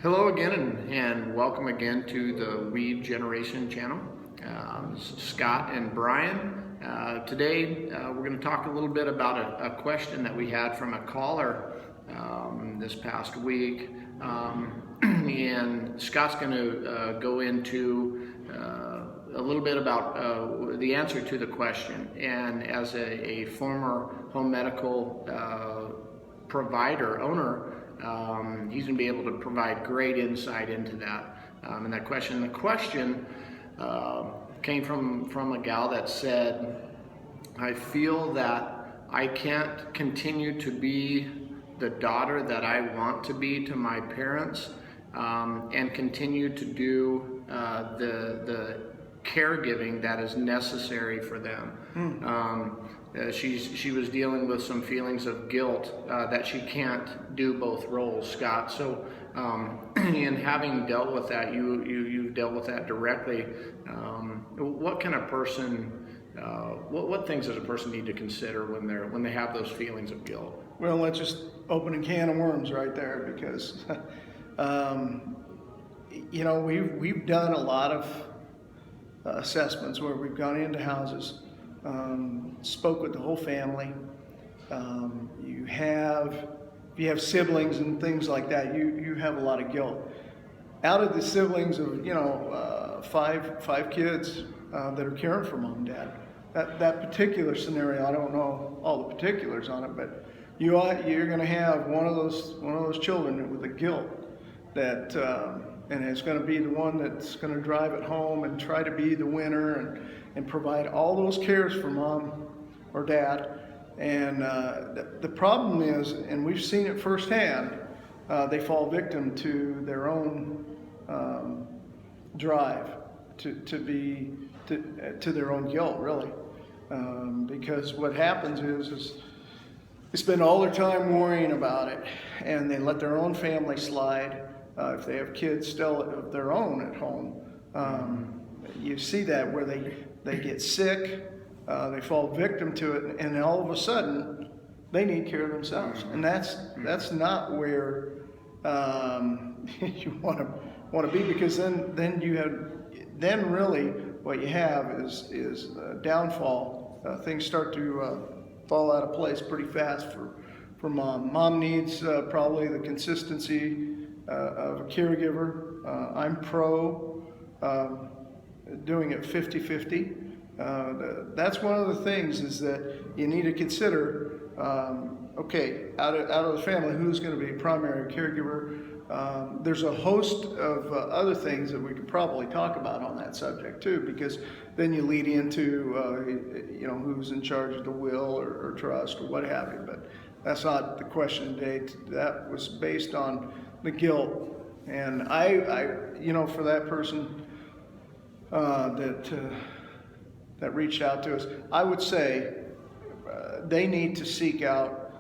Hello again and welcome again to the Weed Generation channel. This is Scott and Brian. Today we're going to talk a little bit about a question that we had from a caller this past week. And Scott's going to go into a little bit about the answer to the question. And as a former home medical owner, he's going to be able to provide great insight into that. And that question, the question came from a gal that said, I feel that I can't continue to be the daughter that I want to be to my parents, and continue to do the caregiving that is necessary for them. She was dealing with some feelings of guilt that she can't do both roles, Scott. So, in having dealt with that, you've dealt with that directly. What kind of person? What things does a person need to consider when they have those feelings of guilt? Well, let's just open a can of worms right there, because we've done a lot of assessments where we've gone into houses. Spoke with the whole family. If you have siblings and things like that, you have a lot of guilt. Out of the siblings of five kids that are caring for mom and dad, that particular scenario, I don't know all the particulars on it, but you're going to have one of those children with the guilt that. And it's going to be the one that's going to drive it home and try to be the winner and provide all those cares for mom or dad. And the problem is, and we've seen it firsthand, they fall victim to their own drive to their own guilt, really. Because what happens is they spend all their time worrying about it, and they let their own family slide. If they have kids still of their own at home, you see that where they get sick, they fall victim to it, and all of a sudden they need care of themselves, and that's not where you want to be, because then really what you have is downfall. Things start to fall out of place pretty fast for mom. Mom needs probably the consistency of a caregiver. I'm pro doing it 50-50. That's one of the things, is that you need to consider, okay, out of the family, who's going to be primary caregiver. There's a host of other things that we could probably talk about on that subject too, because then you lead into who's in charge of the will or trust or what have you. But that's not the question today. That was based on the guilt. And I for that person that reached out to us, I would say they need to seek out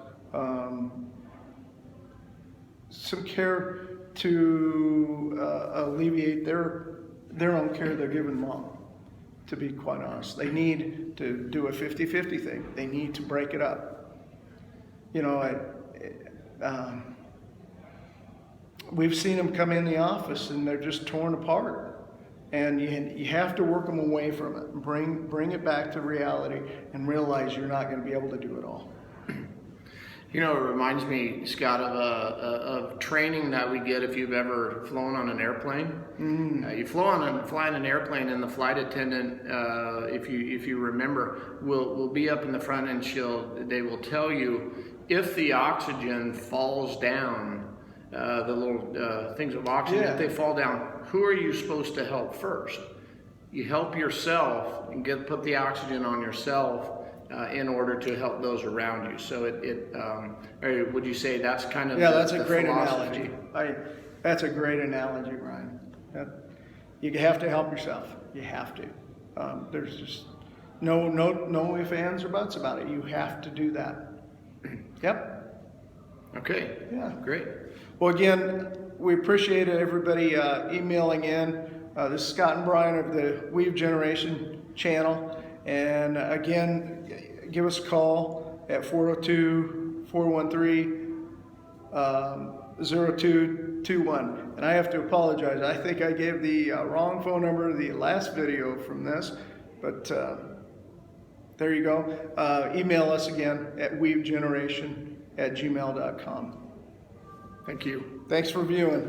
some care to alleviate their own care they're giving mom, to be quite honest. They need to do a 50-50 thing. They need to break it up. We've seen them come in the office and they're just torn apart, and you have to work them away from it and bring it back to reality and realize you're not going to be able to do it all. It reminds me, Scott, of training that we get if you've ever flown on an airplane. You fly on an airplane, and the flight attendant, if you remember, will be up in the front, and they will tell you if the oxygen falls down. The little things of oxygen, if they fall down, who are you supposed to help first? You help yourself and put the oxygen on yourself in order to help those around you. So or would you say that's kind of that's a great philosophy? Analogy. That's a great analogy, Brian. You have to help yourself. You have to. There's just no ifs, ands, or buts about it. You have to do that. Yep. Okay. Yeah. Great. Well, again, we appreciate everybody emailing in. This is Scott and Brian of the Weed Generation channel. And again, give us a call at 402-413 0221. And I have to apologize. I think I gave the wrong phone number the last video from this, but there you go. Email us again at weavegeneration@gmail.com. Thank you. Thanks for viewing.